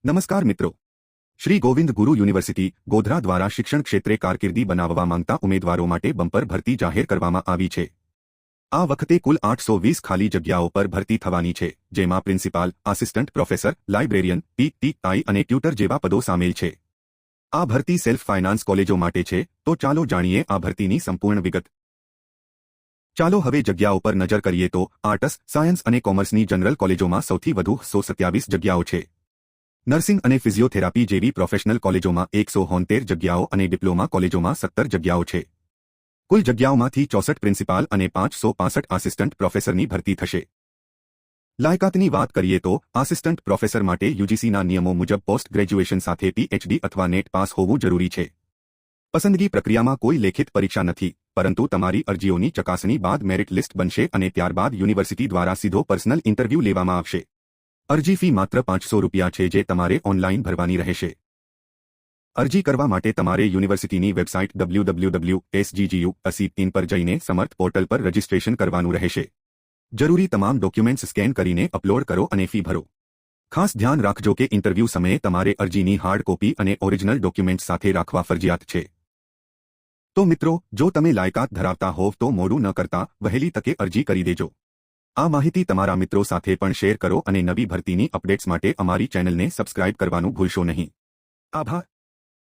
નમસ્કાર મિત્રો, શ્રી ગોવિંદ ગુરુ યુનિવર્સિટી ગોધરા દ્વારા શિક્ષણ ક્ષેત્રે કારકિર્દી બનાવવા માંગતા ઉમેદવારો માટે બમ્પર ભરતી જાહેર કરવામાં આવી છે। આ વખતે કુલ 820 ખાલી જગ્યાઓ પર ભરતી થવાની છે, જેમાં principal, assistant professor, librarian, TI અને ટ્યુટર જેવા પદો સામેલ છે। આ ભરતી સેલ્ફ ફાઇનાન્સ કોલેજો માટે છે, તો ચાલો જાણીએ આ ભરતીની સંપૂર્ણ વિગત। ચાલો હવે જગ્યાઓ પર નજર કરીએ તો આર્ટસ, સાયન્સ અને કોમર્સની જનરલ કોલેજોમાં સૌથી વધુ 127 જગ્યાઓ છે। નર્સિંગ અને ફિઝિયોથેરાપી જેવી પ્રોફેશનલ કોલેજોમાં 173 જગ્યાઓ અને ડિપ્લોમા કોલેજોમાં 17 જગ્યાઓ છે। કુલ જગ્યાઓમાંથી 64 પ્રિન્સિપાલ અને 565 આસિસ્ટન્ટ પ્રોફેસરની ભરતી થશે। લાયકાતની વાત કરીએ તો આસિસ્ટન્ટ પ્રોફેસર માટે યુજીસીના નિયમો મુજબ પોસ્ટ ગ્રેજ્યુએશન સાથે પીએચડી અથવા નેટ પાસ હોવું જરૂરી છે। પસંદગી પ્રક્રિયામાં કોઈ લેખિત પરીક્ષા નથી, પરંતુ તમારી અરજીઓની ચકાસણી બાદ મેરિટ લિસ્ટ બનશે અને ત્યારબાદ યુનિવર્સિટી દ્વારા સીધો પર્સનલ ઇન્ટરવ્યૂ લેવામાં આવશે। અરજી ફી માત્ર 500 રૂપિયા છે, જે તમારે ઓનલાઈન ભરવાની રહેશે। અરજી કરવા માટે તમારે યુનિવર્સિટીની વેબસાઇટ www.sggu.ac.in પર જઈને સમર્થ પોર્ટલ પર રજિસ્ટ્રેશન કરવાનું રહેશે। જરૂરી તમામ ડોક્યુમેન્ટ્સ સ્કેન કરીને અપલોડ કરો અને ફી ભરો। ખાસ ધ્યાન રાખજો કે ઇન્ટરવ્યૂ સમયે તમારે અરજીની હાર્ડ કોપી અને ઓરિજિનલ ડોક્યુમેન્ટ્સ સાથે રાખવા ફરજિયાત છે। તો મિત્રો, જો તમે લાયકાત ધરાવતા હોવ તો મોડું ન કરતા વહેલી તકે અરજી કરી દેજો। આ માહિતી તમારા મિત્રો સાથે પણ શેર કરો અને નવી ભરતીની અપડેટ્સ માટે અમારી ચેનલને સબસ્ક્રાઇબ કરવાનું ભૂલશો નહીં। આભાર।